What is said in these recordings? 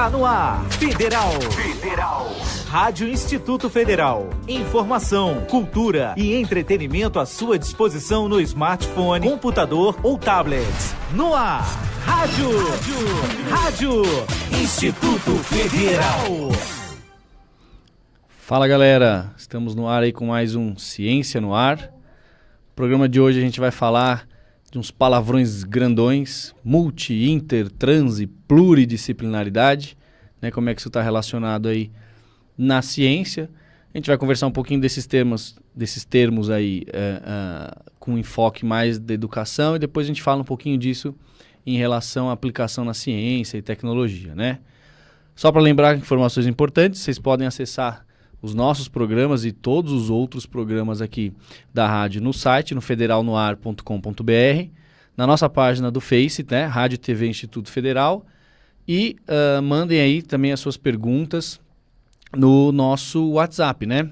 Está no ar, Federal. Rádio Instituto Federal. Informação, cultura e entretenimento à sua disposição no smartphone, computador ou tablet. No ar, Rádio Instituto Federal. Fala galera, estamos no ar aí com mais um Ciência no Ar. No programa de hoje a gente vai falar de uns palavrões grandões, multi, inter, trans e pluridisciplinaridade, né? Como é que isso está relacionado aí na ciência. A gente vai conversar um pouquinho desses termos aí com enfoque mais da educação, e depois a gente fala um pouquinho disso em relação à aplicação na ciência e tecnologia, né? Só para lembrar informações importantes, vocês podem acessar os nossos programas e todos os outros programas aqui da rádio no site, no federalnoar.com.br, na nossa página do Face, né, Rádio TV Instituto Federal, e mandem aí também as suas perguntas no nosso WhatsApp, né,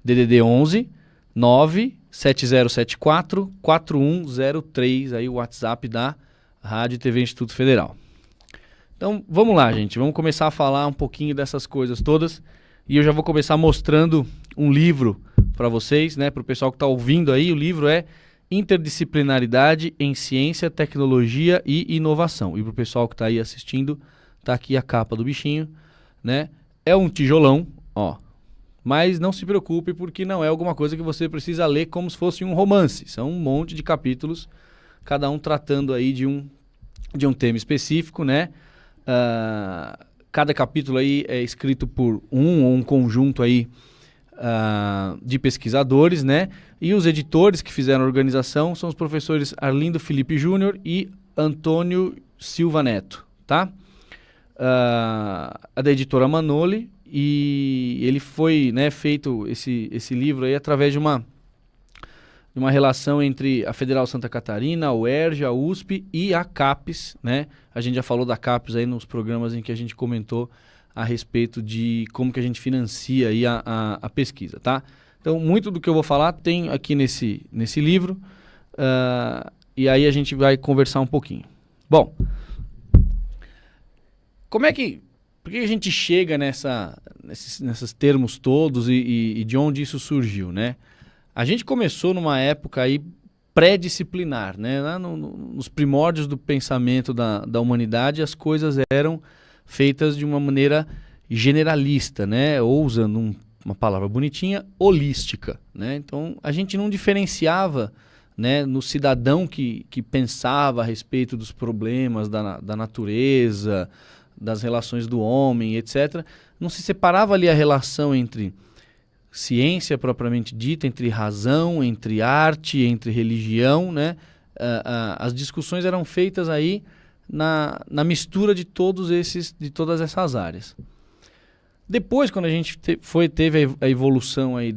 DDD 11 97074 4103, aí o WhatsApp da Rádio TV Instituto Federal. Então, vamos lá, gente, vamos começar a falar um pouquinho dessas coisas todas. E eu já vou começar mostrando um livro para vocês, né? Para o pessoal que está ouvindo aí, o livro é Interdisciplinaridade em Ciência, Tecnologia e Inovação. E para o pessoal que está aí assistindo, está aqui a capa do bichinho, né? É um tijolão, ó. Mas não se preocupe, porque não é alguma coisa que você precisa ler como se fosse um romance. São um monte de capítulos, cada um tratando aí de um tema específico, né? Cada capítulo aí é escrito por um ou um conjunto aí de pesquisadores, né? E os editores que fizeram a organização são os professores Arlindo Felipe Júnior e Antônio Silva Neto, tá? A da editora Manoli, e ele foi, né, feito esse livro aí através de uma relação entre a Federal Santa Catarina, a UERJ, a USP e a CAPES, né? A gente já falou da CAPES aí nos programas em que a gente comentou a respeito de como que a gente financia aí a pesquisa, tá? Então, muito do que eu vou falar tem aqui nesse livro, e aí a gente vai conversar um pouquinho. Bom, por que a gente chega nesses termos todos e de onde isso surgiu, né? A gente começou numa época aí pré-disciplinar, né? Lá nos primórdios do pensamento da humanidade, as coisas eram feitas de uma maneira generalista, né? Ou usando uma palavra bonitinha, holística, né? Então, a gente não diferenciava, né, no cidadão que pensava a respeito dos problemas da natureza, das relações do homem, etc. Não se separava ali a relação entre ciência propriamente dita, entre razão, entre arte, entre religião, né? As discussões eram feitas aí na mistura de todas essas áreas. Depois, quando a gente teve a evolução aí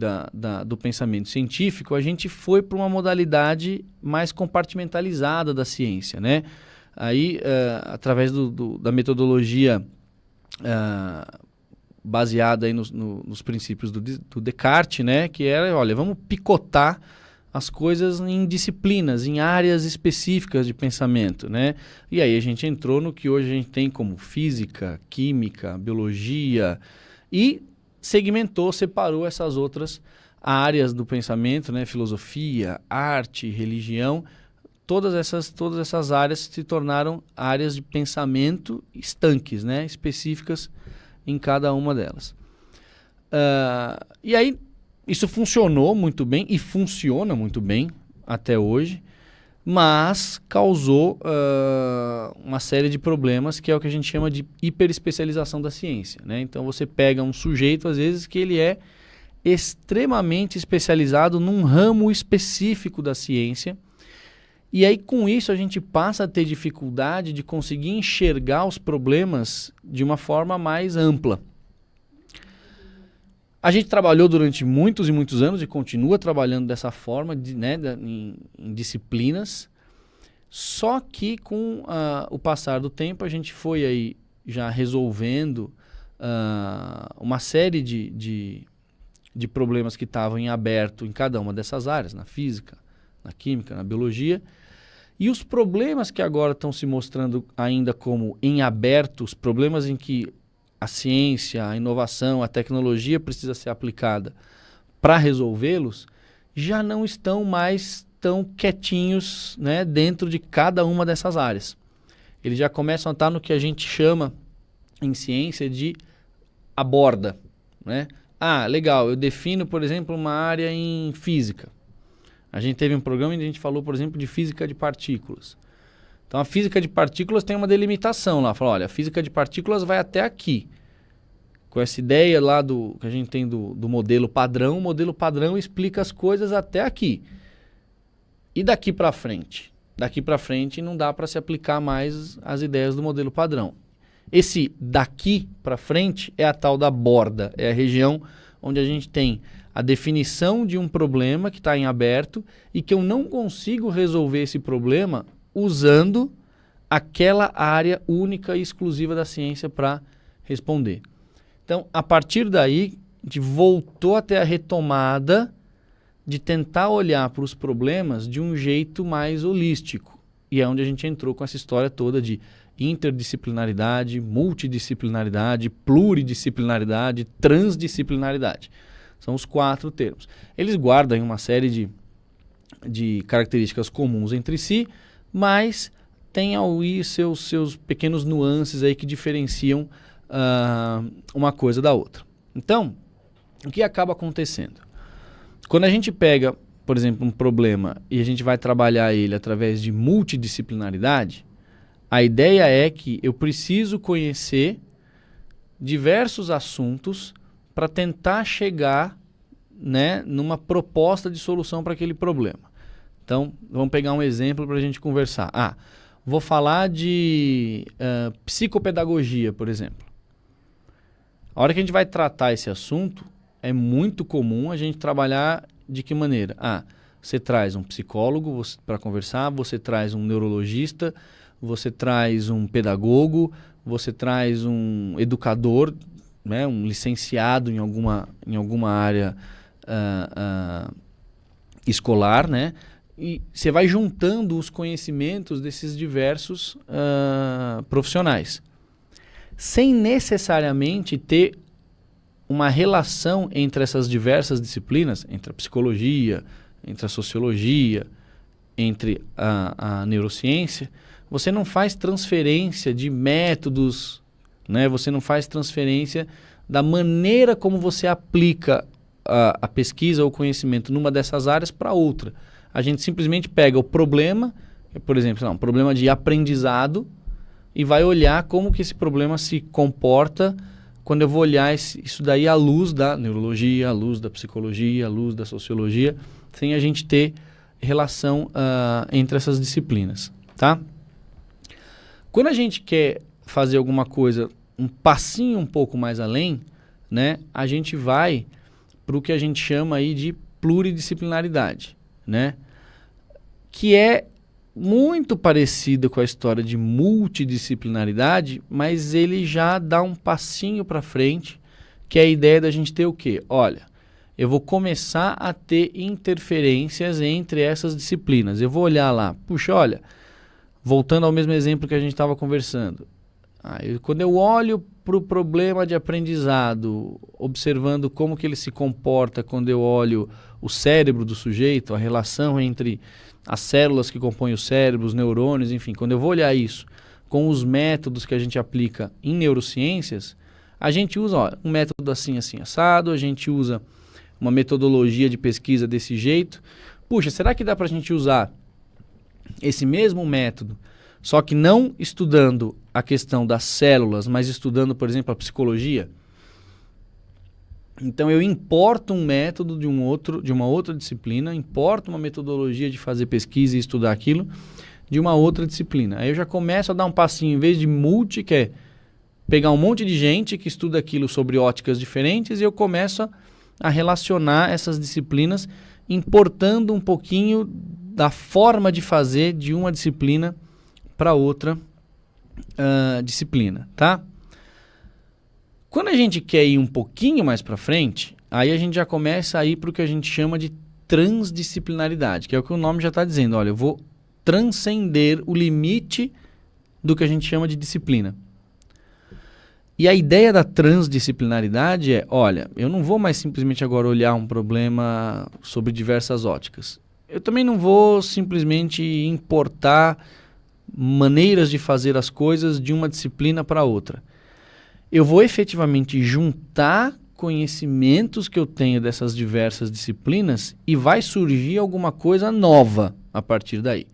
do pensamento científico, a gente foi para uma modalidade mais compartimentalizada da ciência, né? Aí, através da metodologia baseada aí nos princípios do Descartes, né? Que era, olha, vamos picotar as coisas em disciplinas, em áreas específicas de pensamento, né? E aí a gente entrou no que hoje a gente tem como física, química, biologia, e separou essas outras áreas do pensamento, né? Filosofia, arte, religião. Todas essas áreas se tornaram áreas de pensamento estanques, né? Específicas em cada uma delas. E aí, isso funcionou muito bem e funciona muito bem até hoje, mas causou uma série de problemas, que é o que a gente chama de hiperespecialização da ciência, né? Então, você pega um sujeito, às vezes, que ele é extremamente especializado num ramo específico da ciência, e aí, com isso, a gente passa a ter dificuldade de conseguir enxergar os problemas de uma forma mais ampla. A gente trabalhou durante muitos e muitos anos e continua trabalhando dessa forma, em disciplinas, só que com o passar do tempo a gente foi aí já resolvendo uma série de problemas que estavam em aberto em cada uma dessas áreas, na física, na química, na biologia. E os problemas que agora estão se mostrando ainda como em aberto, os problemas em que a ciência, a inovação, a tecnologia precisa ser aplicada para resolvê-los, já não estão mais tão quietinhos, né, dentro de cada uma dessas áreas. Eles já começam a estar no que a gente chama em ciência de aborda, né? Ah, legal, eu defino, por exemplo, uma área em física. A gente teve um programa onde a gente falou, por exemplo, de física de partículas. Então, a física de partículas tem uma delimitação lá. Fala, olha, a física de partículas vai até aqui. Com essa ideia lá que a gente tem do modelo padrão, o modelo padrão explica as coisas até aqui. E daqui para frente? Daqui para frente não dá para se aplicar mais as ideias do modelo padrão. Esse daqui para frente é a tal da borda, é a região onde a gente tem a definição de um problema que está em aberto e que eu não consigo resolver esse problema usando aquela área única e exclusiva da ciência para responder. Então, a partir daí, a gente voltou até a retomada de tentar olhar para os problemas de um jeito mais holístico. E é onde a gente entrou com essa história toda de interdisciplinaridade, multidisciplinaridade, pluridisciplinaridade, transdisciplinaridade. São os 4 termos. Eles guardam uma série de características comuns entre si, mas tem aí seus pequenos nuances aí que diferenciam uma coisa da outra. Então, o que acaba acontecendo? Quando a gente pega, por exemplo, um problema e a gente vai trabalhar ele através de multidisciplinaridade, a ideia é que eu preciso conhecer diversos assuntos para tentar chegar, né, numa proposta de solução para aquele problema. Então, vamos pegar um exemplo para a gente conversar. Vou falar de psicopedagogia, por exemplo. A hora que a gente vai tratar esse assunto, é muito comum a gente trabalhar de que maneira? Você traz um psicólogo para conversar, você traz um neurologista, você traz um pedagogo, você traz um educador, né, um licenciado em alguma área escolar, né? E você vai juntando os conhecimentos desses diversos profissionais, sem necessariamente ter uma relação entre essas diversas disciplinas, entre a psicologia, entre a sociologia, entre a neurociência. Você não faz transferência de métodos, né? Você não faz transferência da maneira como você aplica a pesquisa ou o conhecimento numa dessas áreas para outra. A gente simplesmente pega o problema, por exemplo, um problema de aprendizado, e vai olhar como que esse problema se comporta quando eu vou olhar isso daí à luz da neurologia, à luz da psicologia, à luz da sociologia, sem a gente ter relação entre essas disciplinas, tá? Quando a gente quer fazer alguma coisa um passinho um pouco mais além, né, a gente vai para o que a gente chama aí de pluridisciplinaridade, né, que é muito parecido com a história de multidisciplinaridade, mas ele já dá um passinho para frente, que é a ideia da gente ter o quê? Olha, eu vou começar a ter interferências entre essas disciplinas. Eu vou olhar lá, puxa, olha, voltando ao mesmo exemplo que a gente estava conversando, quando eu olho para o problema de aprendizado, observando como que ele se comporta quando eu olho o cérebro do sujeito, a relação entre as células que compõem o cérebro, os neurônios, enfim, quando eu vou olhar isso com os métodos que a gente aplica em neurociências, a gente usa um método assim, assado, a gente usa uma metodologia de pesquisa desse jeito. Puxa, será que dá para a gente usar esse mesmo método, só que não estudando a questão das células, mas estudando, por exemplo, a psicologia? Então eu importo um método de uma outra disciplina, importo uma metodologia de fazer pesquisa e estudar aquilo de uma outra disciplina. Aí eu já começo a dar um passinho, em vez de multi, que é pegar um monte de gente que estuda aquilo sobre óticas diferentes, e eu começo a relacionar essas disciplinas, importando um pouquinho da forma de fazer de uma disciplina para outra disciplina, tá? Quando a gente quer ir um pouquinho mais para frente, aí a gente já começa a ir para o que a gente chama de transdisciplinaridade, que é o que o nome já está dizendo. Olha, eu vou transcender o limite do que a gente chama de disciplina. E a ideia da transdisciplinaridade é, olha, eu não vou mais simplesmente agora olhar um problema sobre diversas óticas. Eu também não vou simplesmente importar maneiras de fazer as coisas de uma disciplina para outra. Eu vou efetivamente juntar conhecimentos que eu tenho dessas diversas disciplinas e vai surgir alguma coisa nova a partir daí.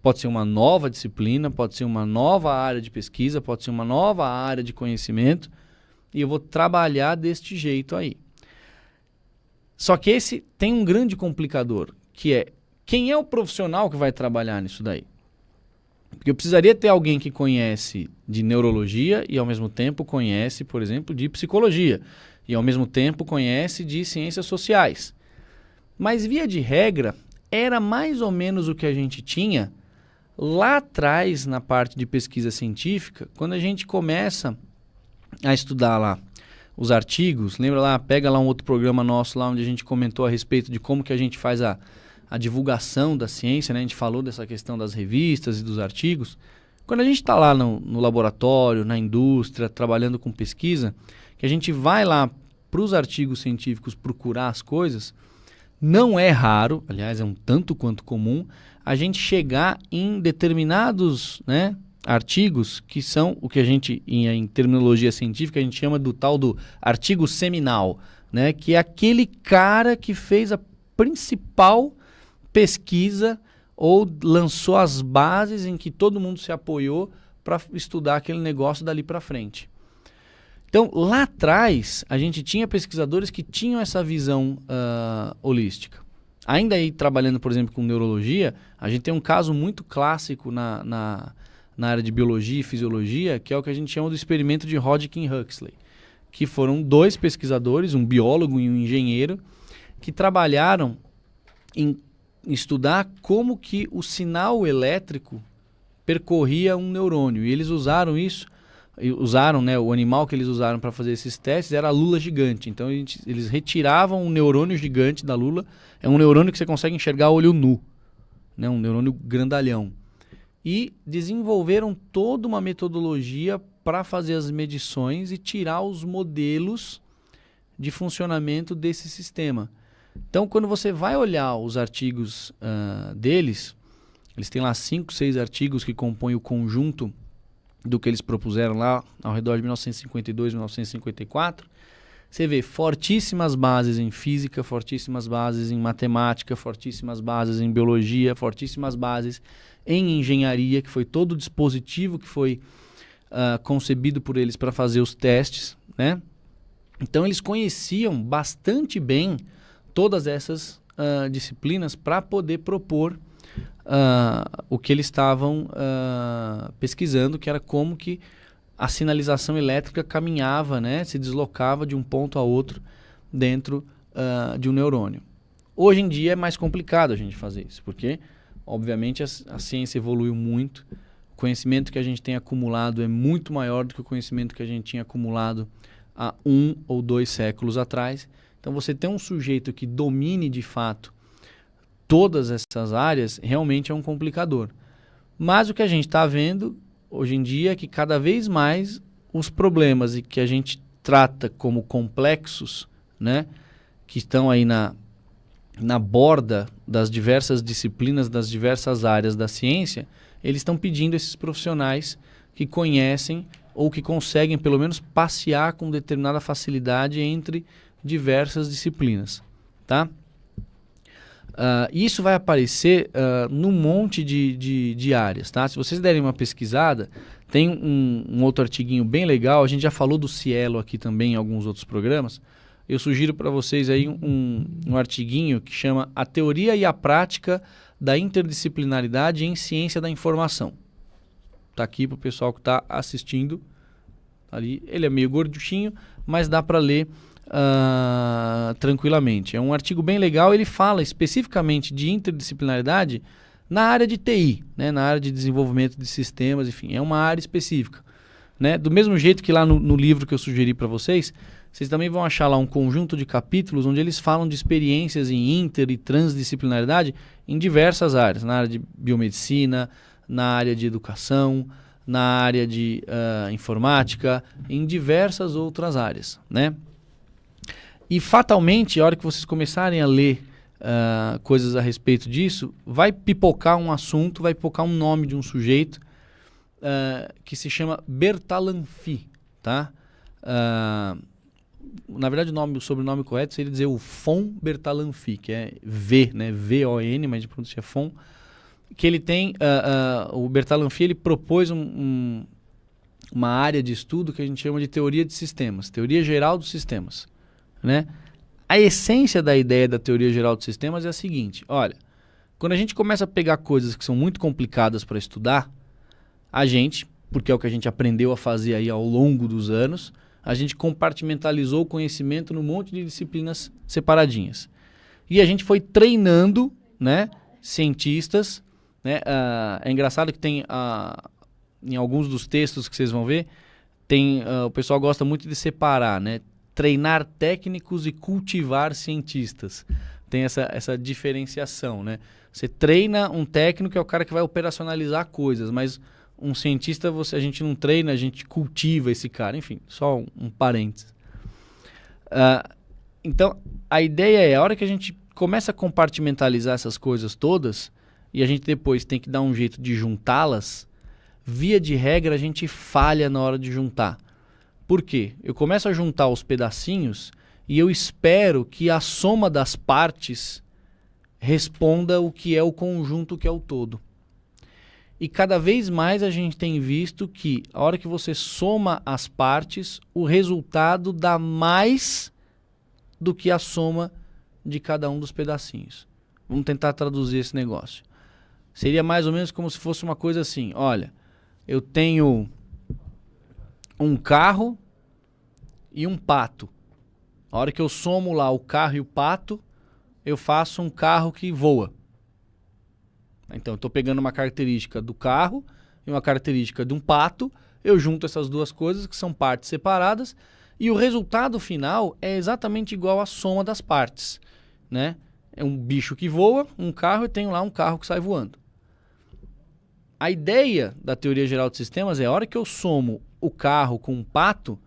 Pode ser uma nova disciplina, pode ser uma nova área de pesquisa, pode ser uma nova área de conhecimento, e eu vou trabalhar deste jeito aí. Só que esse tem um grande complicador, que é quem é o profissional que vai trabalhar nisso daí? Porque eu precisaria ter alguém que conhece de neurologia e ao mesmo tempo conhece, por exemplo, de psicologia, e ao mesmo tempo conhece de ciências sociais. Mas via de regra, era mais ou menos o que a gente tinha lá atrás, na parte de pesquisa científica, quando a gente começa a estudar lá os artigos, lembra lá, pega lá um outro programa nosso lá onde a gente comentou a respeito de como que a gente faz a divulgação da ciência, né? A gente falou dessa questão das revistas e dos artigos. Quando a gente está lá no laboratório, na indústria, trabalhando com pesquisa, que a gente vai lá para os artigos científicos procurar as coisas, não é raro, aliás, é um tanto quanto comum, a gente chegar em determinados, né, artigos que são o que a gente, em terminologia científica, a gente chama do tal do artigo seminal, né, que é aquele cara que fez a principal pesquisa ou lançou as bases em que todo mundo se apoiou para estudar aquele negócio dali para frente. Então, lá atrás, a gente tinha pesquisadores que tinham essa visão holística. Ainda aí, trabalhando, por exemplo, com neurologia, a gente tem um caso muito clássico na área de biologia e fisiologia, que é o que a gente chama do experimento de Hodgkin-Huxley, que foram dois pesquisadores, um biólogo e um engenheiro, que trabalharam em estudar como que o sinal elétrico percorria um neurônio. E eles usaram isso, né, o animal que eles usaram para fazer esses testes era a lula gigante. Então eles retiravam um neurônio gigante da lula, é um neurônio que você consegue enxergar a olho nu, né, um neurônio grandalhão. E desenvolveram toda uma metodologia para fazer as medições e tirar os modelos de funcionamento desse sistema. Então, quando você vai olhar os artigos deles, eles têm lá 5, 6 artigos que compõem o conjunto do que eles propuseram lá ao redor de 1952, 1954. Você vê fortíssimas bases em física, fortíssimas bases em matemática, fortíssimas bases em biologia, fortíssimas bases em engenharia, que foi todo o dispositivo que foi concebido por eles para fazer os testes, né? Então, eles conheciam bastante bem todas essas disciplinas para poder propor o que eles estavam pesquisando, que era como que a sinalização elétrica caminhava, né, se deslocava de um ponto a outro dentro de um neurônio. Hoje em dia é mais complicado a gente fazer isso, porque, obviamente, a ciência evoluiu muito, o conhecimento que a gente tem acumulado é muito maior do que o conhecimento que a gente tinha acumulado há 1 ou 2 séculos atrás. Então, você ter um sujeito que domine de fato todas essas áreas realmente é um complicador. Mas o que a gente está vendo hoje em dia é que cada vez mais os problemas e que a gente trata como complexos, né, que estão aí na borda das diversas disciplinas, das diversas áreas da ciência, eles estão pedindo esses profissionais que conhecem ou que conseguem pelo menos passear com determinada facilidade entre diversas disciplinas, tá? Isso vai aparecer num monte de áreas, tá? Se vocês derem uma pesquisada, tem um outro artiguinho bem legal, a gente já falou do Cielo aqui também em alguns outros programas. Eu sugiro para vocês aí um artiguinho que chama A Teoria e a Prática da Interdisciplinaridade em Ciência da Informação. Tá aqui para o pessoal que está assistindo. Ali, ele é meio gorduchinho, mas dá para ler tranquilamente. É um artigo bem legal, ele fala especificamente de interdisciplinaridade na área de TI, né, na área de desenvolvimento de sistemas, enfim, é uma área específica, né? Do mesmo jeito que lá no livro que eu sugeri para vocês, vocês também vão achar lá um conjunto de capítulos onde eles falam de experiências em inter e transdisciplinaridade em diversas áreas, na área de biomedicina, na área de educação, na área de informática, em diversas outras áreas, né? E fatalmente, a hora que vocês começarem a ler coisas a respeito disso, vai pipocar um assunto, vai pipocar um nome de um sujeito que se chama Bertalanffy, tá? Na verdade, o sobrenome correto seria dizer o von Bertalanffy, que é V, né? V-O-N, mas de pronúncia é von. Que ele tem, o Bertalanffy, ele propôs uma área de estudo que a gente chama de teoria de sistemas, teoria geral dos sistemas, né? A essência da ideia da teoria geral dos sistemas é a seguinte: olha, quando a gente começa a pegar coisas que são muito complicadas para estudar, a gente, porque é o que a gente aprendeu a fazer aí ao longo dos anos, a gente compartimentalizou o conhecimento num monte de disciplinas separadinhas. E a gente foi treinando, né, cientistas, né? É engraçado que tem, em alguns dos textos que vocês vão ver, o pessoal gosta muito de separar, né? Treinar técnicos e cultivar cientistas. Tem essa diferenciação, né? Você treina um técnico, que é o cara que vai operacionalizar coisas, mas um cientista a gente não treina, a gente cultiva esse cara. Enfim, só um parênteses. Então, a ideia a hora que a gente começa a compartimentalizar essas coisas todas, e a gente depois tem que dar um jeito de juntá-las, via de regra a gente falha na hora de juntar. Por quê? Eu começo a juntar os pedacinhos e eu espero que a soma das partes responda o que é o conjunto, que é o todo. E cada vez mais a gente tem visto que a hora que você soma as partes, o resultado dá mais do que a soma de cada um dos pedacinhos. Vamos tentar traduzir esse negócio. Seria mais ou menos como se fosse uma coisa assim: olha, eu tenho um carro e um pato. A hora que eu somo lá o carro e o pato, eu faço um carro que voa. Então, eu estou pegando uma característica do carro e uma característica de um pato, eu junto essas duas coisas, que são partes separadas, e o resultado final é exatamente igual à soma das partes, né? É um bicho que voa, um carro, e tenho lá um carro que sai voando. A ideia da teoria geral de sistemas é a hora que eu somo o carro com um pato,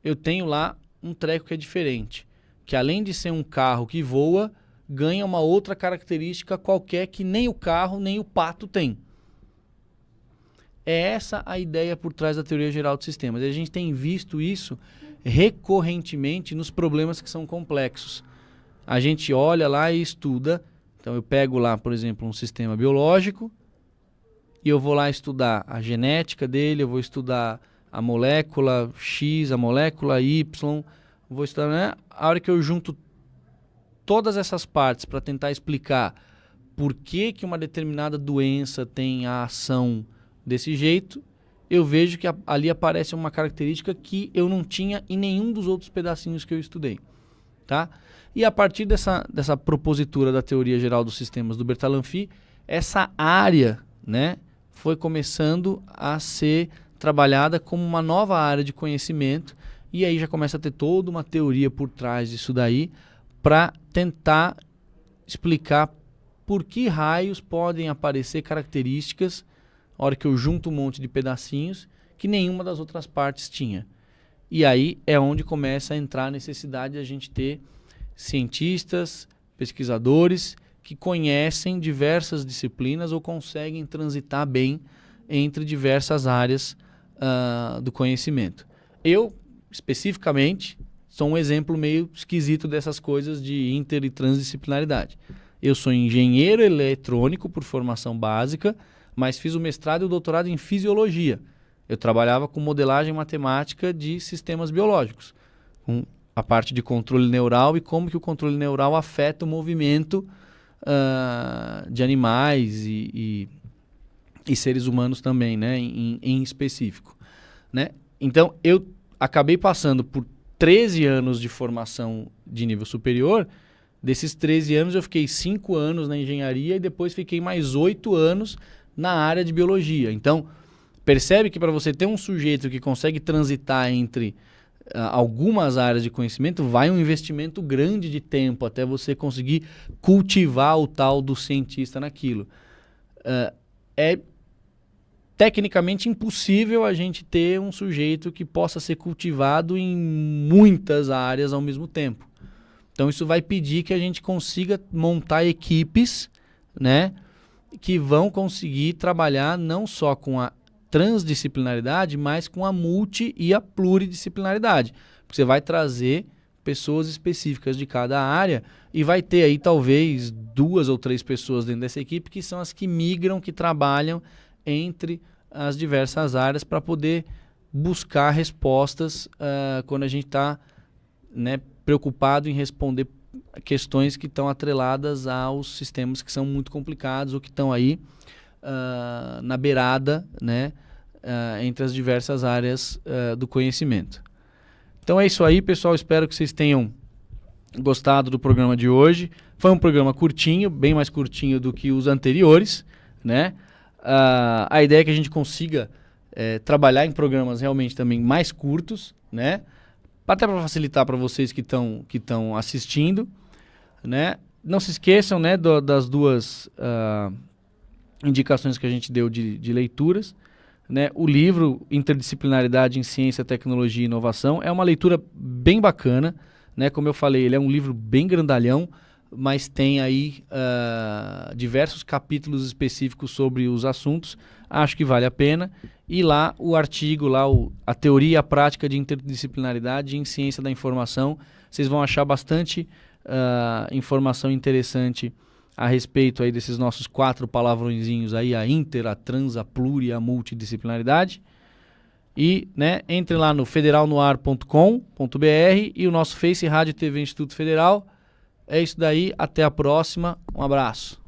eu tenho lá um treco que é diferente. Que além de ser um carro que voa, ganha uma outra característica qualquer que nem o carro nem o pato tem. É essa a ideia por trás da teoria geral de sistemas. E a gente tem visto isso recorrentemente nos problemas que são complexos. A gente olha lá e estuda. Então eu pego lá, por exemplo, um sistema biológico, e eu vou lá estudar a genética dele, eu vou estudar a molécula X, a molécula Y, vou estudar, né? A hora que eu junto todas essas partes para tentar explicar por que uma determinada doença tem a ação desse jeito, eu vejo que ali aparece uma característica que eu não tinha em nenhum dos outros pedacinhos que eu estudei, tá? E a partir dessa propositura da teoria geral dos sistemas do Bertalanffy, essa área, né, foi começando a ser trabalhada como uma nova área de conhecimento, e aí já começa a ter toda uma teoria por trás disso daí, para tentar explicar por que raios podem aparecer características, na hora que eu junto um monte de pedacinhos, que nenhuma das outras partes tinha. E aí é onde começa a entrar a necessidade de a gente ter cientistas, pesquisadores, que conhecem diversas disciplinas ou conseguem transitar bem entre diversas áreas do conhecimento. Eu, especificamente, sou um exemplo meio esquisito dessas coisas de inter e transdisciplinaridade. Eu sou engenheiro eletrônico por formação básica, mas fiz o mestrado e o doutorado em fisiologia. Eu trabalhava com modelagem matemática de sistemas biológicos, com a parte de controle neural e como que o controle neural afeta o movimento de animais e seres humanos também, né, em específico, né? Então, eu acabei passando por 13 anos de formação de nível superior. Desses 13 anos, eu fiquei 5 anos na engenharia e depois fiquei mais 8 anos na área de biologia. Então, percebe que para você ter um sujeito que consegue transitar entre algumas áreas de conhecimento, vai um investimento grande de tempo até você conseguir cultivar o tal do cientista naquilo. É tecnicamente impossível a gente ter um sujeito que possa ser cultivado em muitas áreas ao mesmo tempo. Então isso vai pedir que a gente consiga montar equipes, né, que vão conseguir trabalhar não só com a transdisciplinaridade, mas com a multi e a pluridisciplinaridade. Porque você vai trazer pessoas específicas de cada área e vai ter aí talvez 2 ou 3 pessoas dentro dessa equipe que são as que migram, que trabalham entre as diversas áreas para poder buscar respostas quando a gente está, né, preocupado em responder questões que estão atreladas aos sistemas que são muito complicados ou que estão aí na beirada, né, entre as diversas áreas do conhecimento. Então é isso aí, pessoal. Espero que vocês tenham gostado do programa de hoje. Foi um programa curtinho, bem mais curtinho do que os anteriores, né? A ideia é que a gente consiga trabalhar em programas realmente também mais curtos, né? Até para facilitar para vocês que estão assistindo, né? Não se esqueçam, né, das 2 indicações que a gente deu de leituras, né? O livro Interdisciplinaridade em Ciência, Tecnologia e Inovação é uma leitura bem bacana, né? Como eu falei, ele é um livro bem grandalhão, mas tem aí diversos capítulos específicos sobre os assuntos. Acho que vale a pena. E lá o artigo, a teoria e a prática de interdisciplinaridade em ciência da informação. Vocês vão achar bastante informação interessante a respeito aí desses nossos 4 palavrõezinhos aí, a inter, a trans, a pluri, a multidisciplinaridade. E, né, entre lá no federalnoar.com.br e o nosso Face Rádio TV Instituto Federal. É isso daí, até a próxima, um abraço.